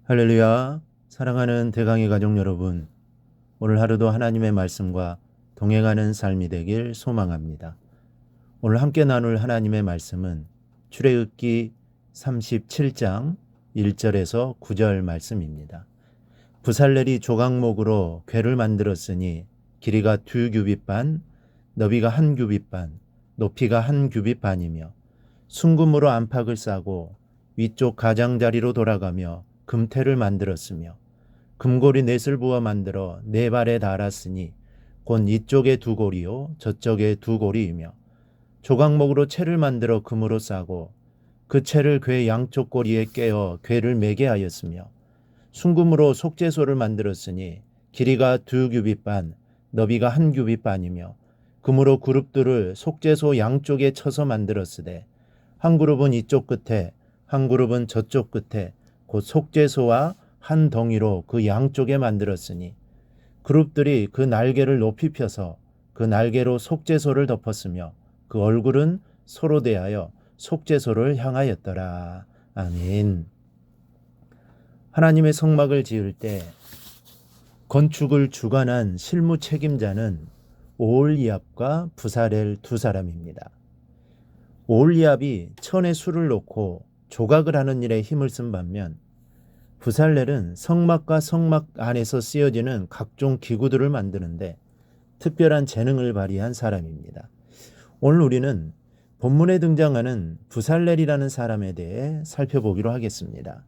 할렐루야. 사랑하는 대강의 가족 여러분, 오늘 하루도 하나님의 말씀과 동행하는 삶이 되길 소망합니다. 오늘 함께 나눌 하나님의 말씀은 출애굽기 37장 1절에서 9절 말씀입니다. 부살렐이 조각목으로 궤를 만들었으니 길이가 2규빗 반, 너비가 1규빗 반, 높이가 1규빗 반이며 순금으로 안팎을 싸고 위쪽 가장자리로 돌아가며 금태를 만들었으며 금고리 넷을 부어 만들어 네 발에 달았으니 곧 이쪽에 두 고리요 저쪽에 두 고리이며 조각목으로 채를 만들어 금으로 싸고 그 채를 궤 양쪽 고리에 깨어 궤를 매게 하였으며 순금으로 속죄소를 만들었으니 길이가 2규빗 반, 너비가 1규빗 반이며 금으로 그룹들을 속죄소 양쪽에 쳐서 만들었으되 한 그룹은 이쪽 끝에 한 그룹은 저쪽 끝에 곧 속죄소와 한 덩이로 그 양쪽에 만들었으니 그룹들이 그 날개를 높이 펴서 그 날개로 속죄소를 덮었으며 그 얼굴은 서로 대하여 속죄소를 향하였더라. 아멘. 하나님의 성막을 지을 때 건축을 주관한 실무 책임자는 오홀리압과 부살렐 두 사람입니다. 오홀리압이 천에 술을 놓고 조각을 하는 일에 힘을 쓴 반면 부살렐은 성막과 성막 안에서 쓰여지는 각종 기구들을 만드는데 특별한 재능을 발휘한 사람입니다. 오늘 우리는 본문에 등장하는 부살렐이라는 사람에 대해 살펴보기로 하겠습니다.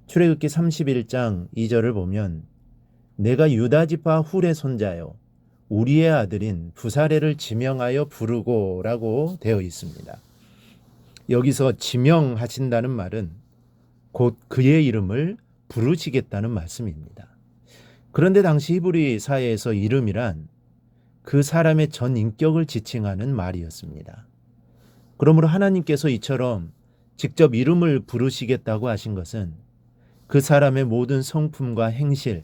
출애굽기 31장 2절을 보면 내가 유다지파 훌의 손자요 우리의 아들인 부살렐을 지명하여 부르고 라고 되어 있습니다. 여기서 지명하신다는 말은 곧 그의 이름을 부르시겠다는 말씀입니다. 그런데 당시 히브리 사회에서 이름이란 그 사람의 전 인격을 지칭하는 말이었습니다. 그러므로 하나님께서 이처럼 직접 이름을 부르시겠다고 하신 것은 그 사람의 모든 성품과 행실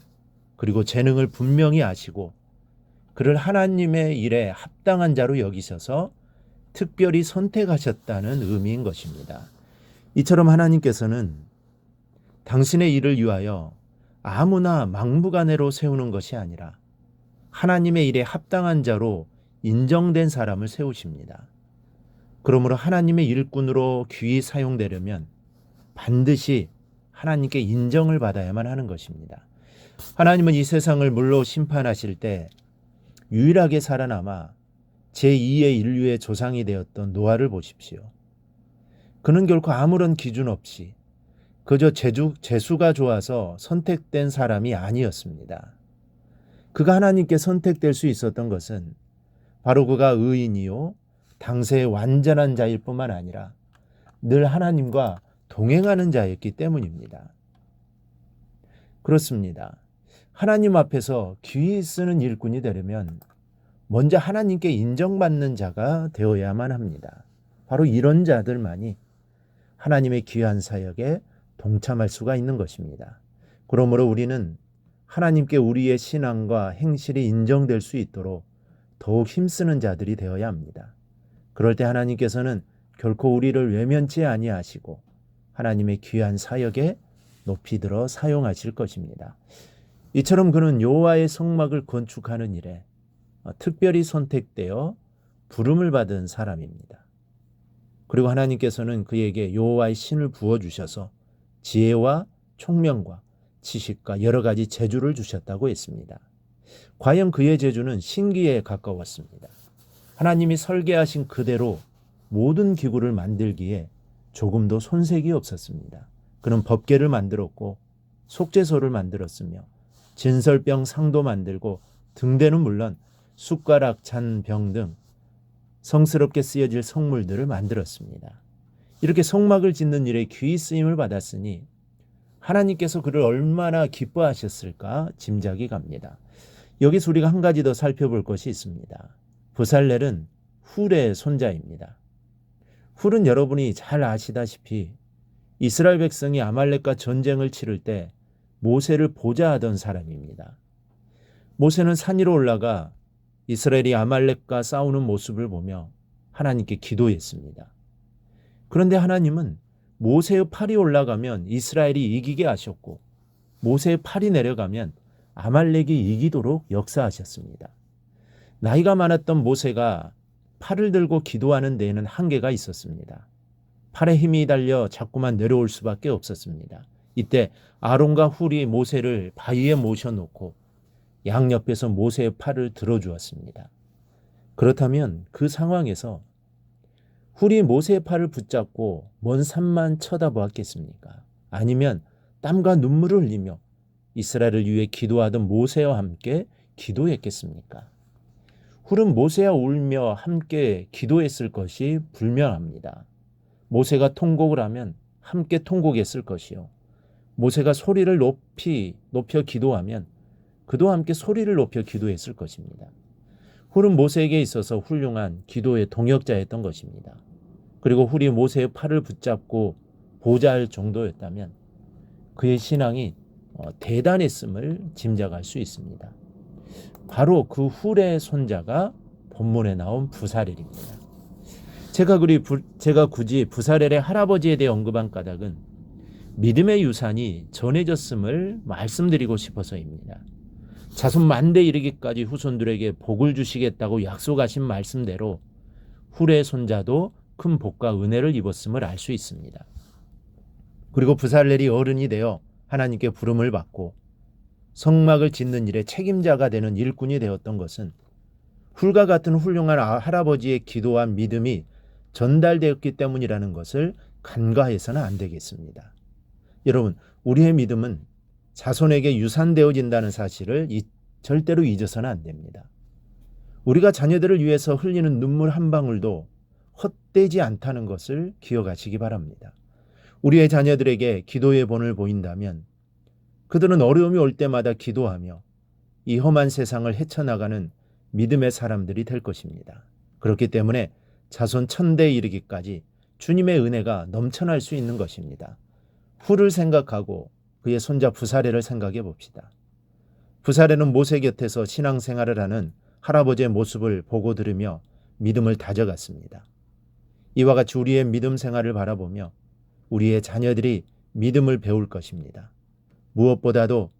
그리고 재능을 분명히 아시고 그를 하나님의 일에 합당한 자로 여기셔서 특별히 선택하셨다는 의미인 것입니다. 이처럼 하나님께서는 당신의 일을 위하여 아무나 막무가내로 세우는 것이 아니라 하나님의 일에 합당한 자로 인정된 사람을 세우십니다. 그러므로 하나님의 일꾼으로 귀히 사용되려면 반드시 하나님께 인정을 받아야만 하는 것입니다. 하나님은 이 세상을 물로 심판하실 때 유일하게 살아남아 제2의 인류의 조상이 되었던 노아를 보십시오. 그는 결코 아무런 기준 없이 그저 재수가 좋아서 선택된 사람이 아니었습니다. 그가 하나님께 선택될 수 있었던 것은 바로 그가 의인이요 당세의 완전한 자일 뿐만 아니라 늘 하나님과 동행하는 자였기 때문입니다. 그렇습니다. 하나님 앞에서 귀히 쓰는 일꾼이 되려면 먼저 하나님께 인정받는 자가 되어야만 합니다. 바로 이런 자들만이 하나님의 귀한 사역에 동참할 수가 있는 것입니다. 그러므로 우리는 하나님께 우리의 신앙과 행실이 인정될 수 있도록 더욱 힘쓰는 자들이 되어야 합니다. 그럴 때 하나님께서는 결코 우리를 외면치 아니하시고 하나님의 귀한 사역에 높이 들어 사용하실 것입니다. 이처럼 그는 여호와의 성막을 건축하는 일에 특별히 선택되어 부름을 받은 사람입니다. 그리고 하나님께서는 그에게 여호와의 신을 부어주셔서 지혜와 총명과 지식과 여러 가지 재주를 주셨다고 했습니다. 과연 그의 재주는 신기에 가까웠습니다. 하나님이 설계하신 그대로 모든 기구를 만들기에 조금도 손색이 없었습니다. 그는 법궤를 만들었고 속죄소를 만들었으며 진설병 상도 만들고 등대는 물론 숟가락, 잔, 병 등 성스럽게 쓰여질 성물들을 만들었습니다. 이렇게 성막을 짓는 일에 귀히 쓰임을 받았으니 하나님께서 그를 얼마나 기뻐하셨을까 짐작이 갑니다. 여기서 우리가 한 가지 더 살펴볼 것이 있습니다. 부살렐은 훌의 손자입니다. 훌은 여러분이 잘 아시다시피 이스라엘 백성이 아말렉과 전쟁을 치를 때 모세를 보좌하던 사람입니다. 모세는 산 위로 올라가 이스라엘이 아말렉과 싸우는 모습을 보며 하나님께 기도했습니다. 그런데 하나님은 모세의 팔이 올라가면 이스라엘이 이기게 하셨고 모세의 팔이 내려가면 아말렉이 이기도록 역사하셨습니다. 나이가 많았던 모세가 팔을 들고 기도하는 데에는 한계가 있었습니다. 팔에 힘이 달려 자꾸만 내려올 수밖에 없었습니다. 이때 아론과 훌이 모세를 바위에 모셔놓고 양옆에서 모세의 팔을 들어주었습니다. 그렇다면 그 상황에서 훌이 모세의 팔을 붙잡고 먼 산만 쳐다보았겠습니까? 아니면 땀과 눈물을 흘리며 이스라엘을 위해 기도하던 모세와 함께 기도했겠습니까? 훌은 모세와 울며 함께 기도했을 것이 분명합니다. 모세가 통곡을 하면 함께 통곡했을 것이요. 모세가 소리를 높여 기도하면 그도 함께 소리를 높여 기도했을 것입니다. 훌은 모세에게 있어서 훌륭한 기도의 동역자였던 것입니다. 그리고 훌이 모세의 팔을 붙잡고 보좌할 정도였다면 그의 신앙이 대단했음을 짐작할 수 있습니다. 바로 그 훌의 손자가 본문에 나온 부사렐입니다. 제가 굳이 부사렐의 할아버지에 대해 언급한 까닭은 믿음의 유산이 전해졌음을 말씀드리고 싶어서입니다. 자손 만대 이르기까지 후손들에게 복을 주시겠다고 약속하신 말씀대로 훌의 손자도 큰 복과 은혜를 입었음을 알 수 있습니다. 그리고 부살렐이 어른이 되어 하나님께 부름을 받고 성막을 짓는 일에 책임자가 되는 일꾼이 되었던 것은 훌과 같은 훌륭한 할아버지의 기도와 믿음이 전달되었기 때문이라는 것을 간과해서는 안 되겠습니다. 여러분, 우리의 믿음은 자손에게 유산되어진다는 사실을 절대로 잊어서는 안 됩니다. 우리가 자녀들을 위해서 흘리는 눈물 한 방울도 헛되지 않다는 것을 기억하시기 바랍니다. 우리의 자녀들에게 기도의 본을 보인다면 그들은 어려움이 올 때마다 기도하며 이 험한 세상을 헤쳐나가는 믿음의 사람들이 될 것입니다. 그렇기 때문에 자손 1000대에 이르기까지 주님의 은혜가 넘쳐날 수 있는 것입니다. 훌을 생각하고 그의 손자 부사렐을 생각해 봅시다. 부사렐은 모세 곁에서 신앙생활을 하는 할아버지의 모습을 보고 들으며 믿음을 다져갔습니다. 이와 같이 우리의 믿음 생활을 바라보며 우리의 자녀들이 믿음을 배울 것입니다. 무엇보다도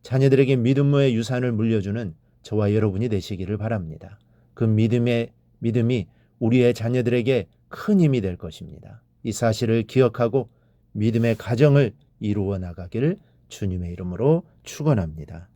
자녀들에게 믿음의 유산을 물려주는 저와 여러분이 되시기를 바랍니다. 그 믿음이 우리의 자녀들에게 큰 힘이 될 것입니다. 이 사실을 기억하고 믿음의 가정을 이루어 나가기를 주님의 이름으로 축원합니다.